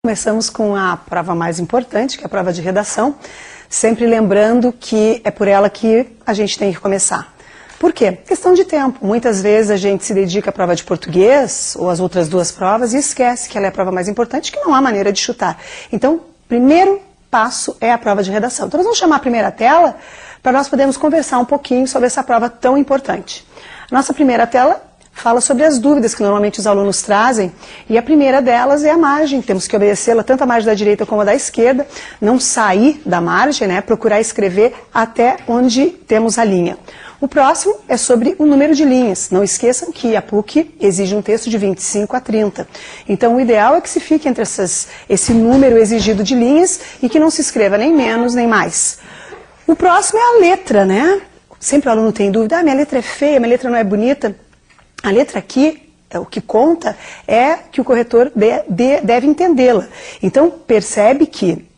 Começamos com a prova mais importante, que é a prova de redação, sempre lembrando que é por ela que a gente tem que começar. Por quê? Questão de tempo. Muitas vezes a gente se dedica à prova de português ou às outras duas provas e esquece que ela é a prova mais importante, que não há maneira de chutar. Então, primeiro passo é a prova de redação. Então, nós vamos chamar a primeira tela para nós podermos conversar um pouquinho sobre essa prova tão importante. A nossa primeira tela fala sobre as dúvidas que normalmente os alunos trazem, e a primeira delas é a margem. Temos que obedecê-la tanto a margem da direita como a da esquerda, não sair da margem, né, procurar escrever até onde temos a linha. O próximo é sobre o número de linhas. Não esqueçam que a PUC exige um texto de 25 a 30. Então o ideal é que se fique entre esse número exigido de linhas e que não se escreva nem menos nem mais. O próximo é a letra, né? Sempre o aluno tem dúvida, minha letra é feia, minha letra não é bonita. A letra aqui, o que conta é que o corretor deve entendê-la. Então, percebe que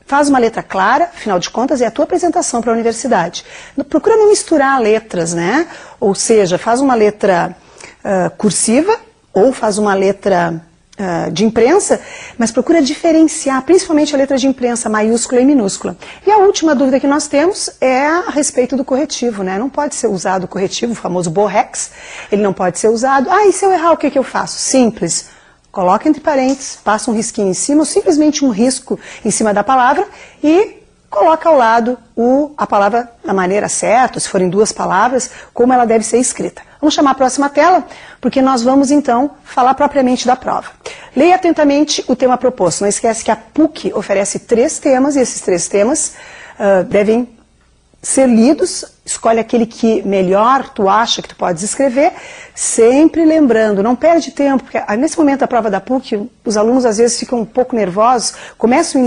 faz uma letra clara, afinal de contas, é a tua apresentação para a universidade. Procura não misturar letras, né? Ou seja, faz uma letra cursiva ou faz uma letra de imprensa, mas procura diferenciar, principalmente a letra de imprensa, maiúscula e minúscula. E a última dúvida que nós temos é a respeito do corretivo, né? Não pode ser usado o corretivo, o famoso borrex, ele não pode ser usado. Ah, e se eu errar, o que eu faço? Simples. Coloca entre parênteses, passa um risquinho em cima, ou simplesmente um risco em cima da palavra e coloca ao lado a palavra da maneira certa, se forem duas palavras, como ela deve ser escrita. Vamos chamar a próxima tela, porque nós vamos então falar propriamente da prova. Leia atentamente o tema proposto. Não esquece que a PUC oferece 3 temas, e esses 3 temas devem ser lidos. Escolhe aquele que melhor tu acha que tu podes escrever, sempre lembrando, não perde tempo, porque nesse momento da prova da PUC, os alunos às vezes ficam um pouco nervosos, começam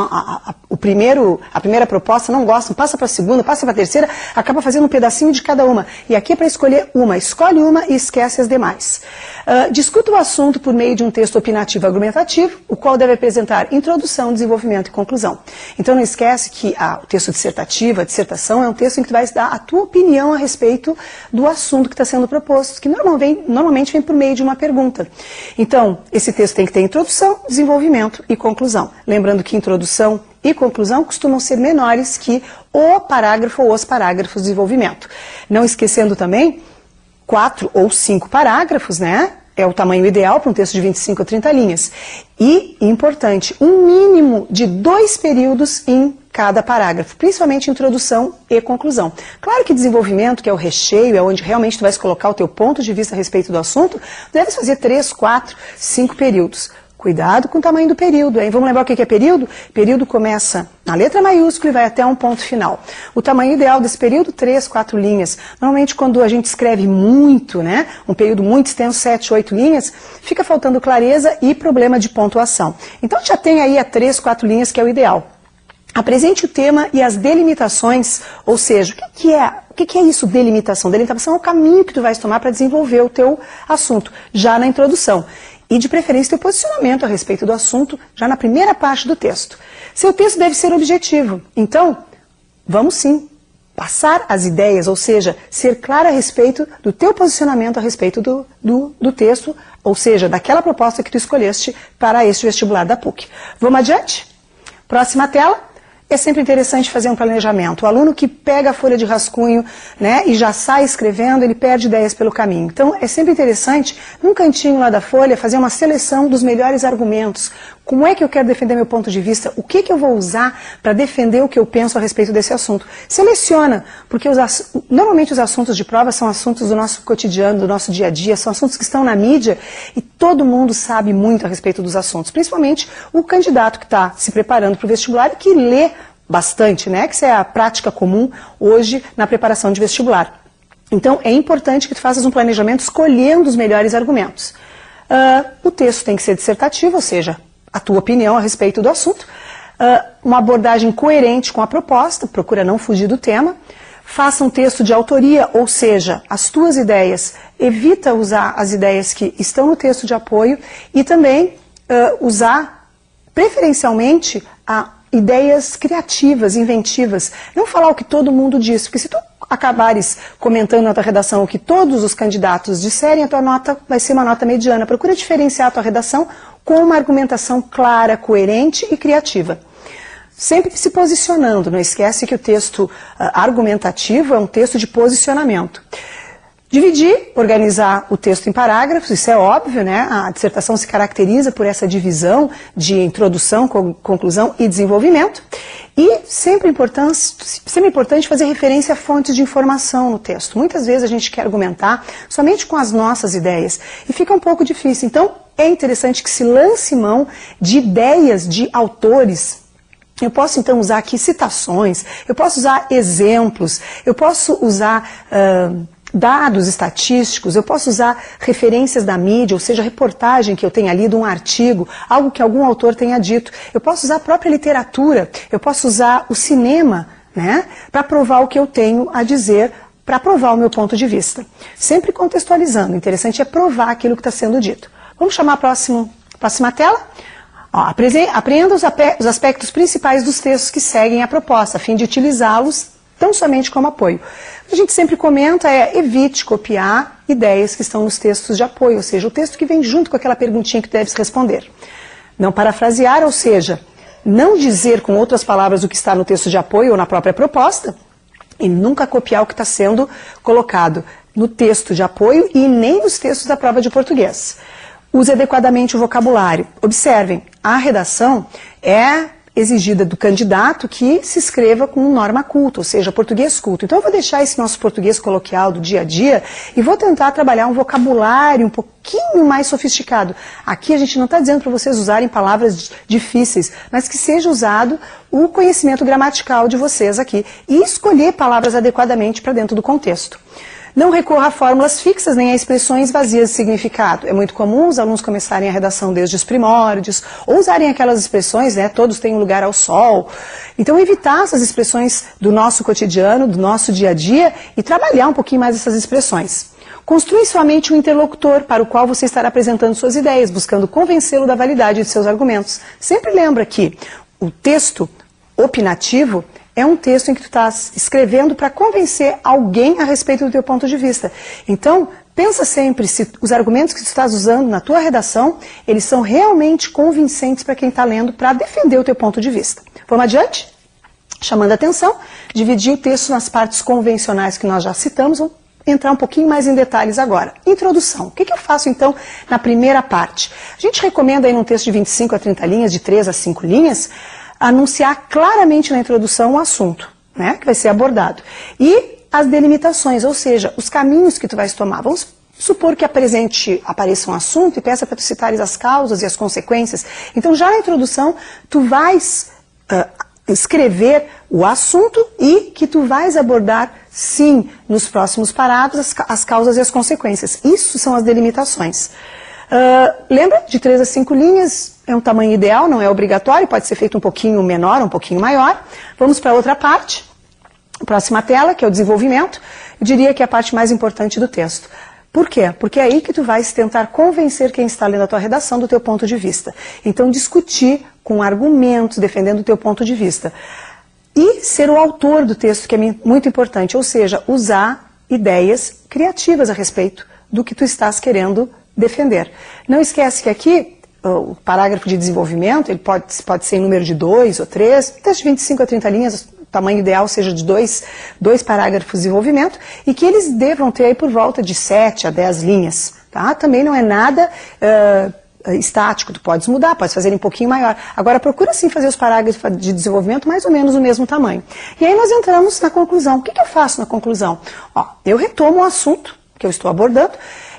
a primeira proposta, não gostam, passa para a segunda, passa para a terceira, acaba fazendo um pedacinho de cada uma. E aqui é para escolher uma, escolhe uma e esquece as demais. Discuta o assunto por meio de um texto opinativo argumentativo, o qual deve apresentar introdução, desenvolvimento e conclusão. Então não esquece que o texto dissertativo, a dissertação, é um texto em que tu vais dar a tua opinião a respeito do assunto que está sendo proposto, que normalmente vem por meio de uma pergunta. Então, esse texto tem que ter introdução, desenvolvimento e conclusão. Lembrando que introdução e conclusão costumam ser menores que o parágrafo ou os parágrafos de desenvolvimento. Não esquecendo também, 4 ou 5 parágrafos, né? É o tamanho ideal para um texto de 25 a 30 linhas. E, importante, um mínimo de 2 períodos em cada parágrafo, principalmente introdução e conclusão. Claro que desenvolvimento, que é o recheio, é onde realmente tu vais colocar o teu ponto de vista a respeito do assunto, deve fazer 3, 4, 5 períodos. Cuidado com o tamanho do período, hein? Vamos lembrar o que é período? Período começa na letra maiúscula e vai até um ponto final. O tamanho ideal desse período, 3, 4 linhas. Normalmente quando a gente escreve muito, né, um período muito extenso, 7, 8 linhas, fica faltando clareza e problema de pontuação. Então já tem aí a 3, 4 linhas, que é o ideal. Apresente o tema e as delimitações, ou seja, o que é isso, delimitação? Delimitação é o caminho que tu vais tomar para desenvolver o teu assunto, já na introdução. E de preferência teu posicionamento a respeito do assunto, já na primeira parte do texto. Seu texto deve ser objetivo, então, vamos sim passar as ideias, ou seja, ser claro a respeito do teu posicionamento a respeito do texto, ou seja, daquela proposta que tu escolheste para este vestibular da PUC. Vamos adiante? Próxima tela. É sempre interessante fazer um planejamento. O aluno que pega a folha de rascunho, né, e já sai escrevendo, ele perde ideias pelo caminho. Então, é sempre interessante, num cantinho lá da folha, fazer uma seleção dos melhores argumentos. Como é que eu quero defender meu ponto de vista? O que eu vou usar para defender o que eu penso a respeito desse assunto? Seleciona, porque normalmente os assuntos de prova são assuntos do nosso cotidiano, do nosso dia a dia, são assuntos que estão na mídia e todo mundo sabe muito a respeito dos assuntos, principalmente o candidato que está se preparando para o vestibular e que lê bastante, né? Que isso é a prática comum hoje na preparação de vestibular. Então, é importante que tu faças um planejamento escolhendo os melhores argumentos. O texto tem que ser dissertativo, ou seja, a tua opinião a respeito do assunto. Uma abordagem coerente com a proposta, procura não fugir do tema. Faça um texto de autoria, ou seja, as tuas ideias. Evita usar as ideias que estão no texto de apoio e também usar, preferencialmente, ideias criativas, inventivas. Não falar o que todo mundo diz, porque se tu acabares comentando na tua redação o que todos os candidatos disserem, a tua nota vai ser uma nota mediana. Procura diferenciar a tua redação com uma argumentação clara, coerente e criativa. Sempre se posicionando, não esquece que o texto argumentativo é um texto de posicionamento. Dividir, organizar o texto em parágrafos, isso é óbvio, né? A dissertação se caracteriza por essa divisão de introdução, conclusão e desenvolvimento. E sempre importante fazer referência a fontes de informação no texto. Muitas vezes a gente quer argumentar somente com as nossas ideias e fica um pouco difícil. Então, é interessante que se lance mão de ideias de autores. Eu posso então usar aqui citações, eu posso usar exemplos, eu posso usar dados estatísticos, eu posso usar referências da mídia, ou seja, reportagem que eu tenha lido, um artigo, algo que algum autor tenha dito. Eu posso usar a própria literatura, eu posso usar o cinema, né, para provar o que eu tenho a dizer, para provar o meu ponto de vista. Sempre contextualizando, o interessante é provar aquilo que está sendo dito. Vamos chamar a próxima tela? Apreenda os aspectos principais dos textos que seguem a proposta, a fim de utilizá-los tão somente como apoio. O que a gente sempre comenta é evite copiar ideias que estão nos textos de apoio, ou seja, o texto que vem junto com aquela perguntinha que deve se responder. Não parafrasear, ou seja, não dizer com outras palavras o que está no texto de apoio ou na própria proposta, e nunca copiar o que está sendo colocado no texto de apoio e nem nos textos da prova de português. Use adequadamente o vocabulário. Observem, a redação é exigida do candidato que se escreva com norma culta, ou seja, português culto. Então eu vou deixar esse nosso português coloquial do dia a dia e vou tentar trabalhar um vocabulário um pouquinho mais sofisticado. Aqui a gente não está dizendo para vocês usarem palavras difíceis, mas que seja usado o conhecimento gramatical de vocês aqui e escolher palavras adequadamente para dentro do contexto. Não recorra a fórmulas fixas nem a expressões vazias de significado. É muito comum os alunos começarem a redação desde os primórdios, ou usarem aquelas expressões, né, todos têm um lugar ao sol. Então evitar essas expressões do nosso cotidiano, do nosso dia a dia, e trabalhar um pouquinho mais essas expressões. Construa em sua mente um interlocutor para o qual você estará apresentando suas ideias, buscando convencê-lo da validade de seus argumentos. Sempre lembra que o texto opinativo é um texto em que tu estás escrevendo para convencer alguém a respeito do teu ponto de vista. Então, pensa sempre se os argumentos que tu estás usando na tua redação, eles são realmente convincentes para quem está lendo, para defender o teu ponto de vista. Vamos adiante? Chamando a atenção, dividir o texto nas partes convencionais que nós já citamos, vamos entrar um pouquinho mais em detalhes agora. Introdução. O que eu faço então na primeira parte? A gente recomenda aí num texto de 25 a 30 linhas, de 3 a 5 linhas, anunciar claramente na introdução o assunto, né, que vai ser abordado. E as delimitações, ou seja, os caminhos que tu vais tomar. Vamos supor que apareça um assunto e peça para tu citares as causas e as consequências. Então, já na introdução, tu vais escrever o assunto e que tu vais abordar, sim, nos próximos parágrafos, as causas e as consequências. Isso são as delimitações. Lembra? De 3 a 5 linhas é um tamanho ideal, não é obrigatório, pode ser feito um pouquinho menor, um pouquinho maior. Vamos para outra parte, próxima tela, que é o desenvolvimento. Eu diria que é a parte mais importante do texto. Por quê? Porque é aí que tu vais tentar convencer quem está lendo a tua redação do teu ponto de vista. Então, discutir com argumentos, defendendo o teu ponto de vista. E ser o autor do texto, que é muito importante, ou seja, usar ideias criativas a respeito do que tu estás querendo defender. Não esquece que aqui, o parágrafo de desenvolvimento, ele pode ser em número de 2 ou 3, texto de 25 a 30 linhas, o tamanho ideal seja de dois parágrafos de desenvolvimento, e que eles devam ter aí por volta de 7 a 10 linhas. Tá? Também não é nada estático, tu podes mudar, podes fazer um pouquinho maior. Agora procura sim fazer os parágrafos de desenvolvimento mais ou menos o mesmo tamanho. E aí nós entramos na conclusão. O que eu faço na conclusão? Eu retomo o assunto que eu estou abordando,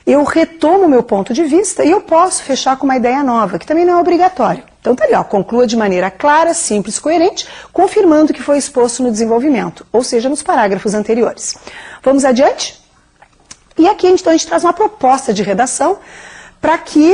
eu retomo o meu ponto de vista e eu posso fechar com uma ideia nova, que também não é obrigatório. Então tá ali, conclua de maneira clara, simples, coerente, confirmando o que foi exposto no desenvolvimento, ou seja, nos parágrafos anteriores. Vamos adiante? E aqui então a gente traz uma proposta de redação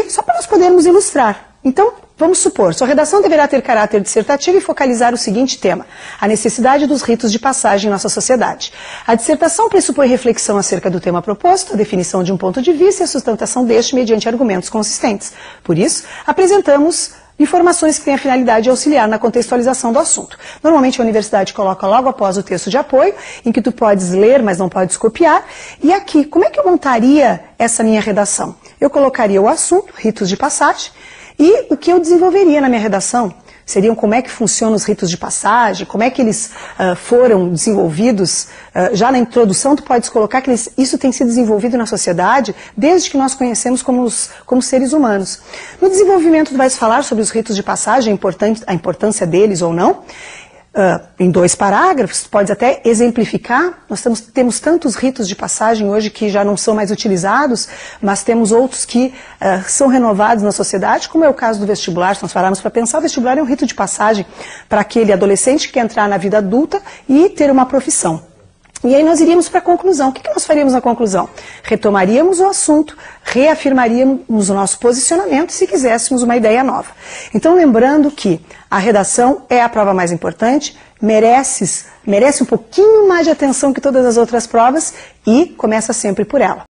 só para nós podermos ilustrar. Então, vamos supor, sua redação deverá ter caráter dissertativo e focalizar o seguinte tema: a necessidade dos ritos de passagem em nossa sociedade. A dissertação pressupõe reflexão acerca do tema proposto, a definição de um ponto de vista e a sustentação deste mediante argumentos consistentes. Por isso, apresentamos informações que têm a finalidade de auxiliar na contextualização do assunto. Normalmente a universidade coloca logo após o texto de apoio, em que tu podes ler, mas não podes copiar. E aqui, como é que eu montaria essa minha redação? Eu colocaria o assunto, ritos de passagem, E o que eu desenvolveria na minha redação seriam como é que funcionam os ritos de passagem, como é que eles foram desenvolvidos. Já na introdução tu podes colocar que isso tem sido desenvolvido na sociedade desde que nós conhecemos como seres humanos. No desenvolvimento tu vais falar sobre os ritos de passagem, a importância deles ou não. Em 2 parágrafos, tu podes até exemplificar. Nós temos tantos ritos de passagem hoje que já não são mais utilizados, mas temos outros que são renovados na sociedade, como é o caso do vestibular. Se nós pararmos para pensar, o vestibular é um rito de passagem para aquele adolescente que quer entrar na vida adulta e ter uma profissão. E aí nós iríamos para a conclusão. O que nós faríamos na conclusão? Retomaríamos o assunto, reafirmaríamos o nosso posicionamento se quiséssemos uma ideia nova. Então, lembrando que a redação é a prova mais importante, merece um pouquinho mais de atenção que todas as outras provas e começa sempre por ela.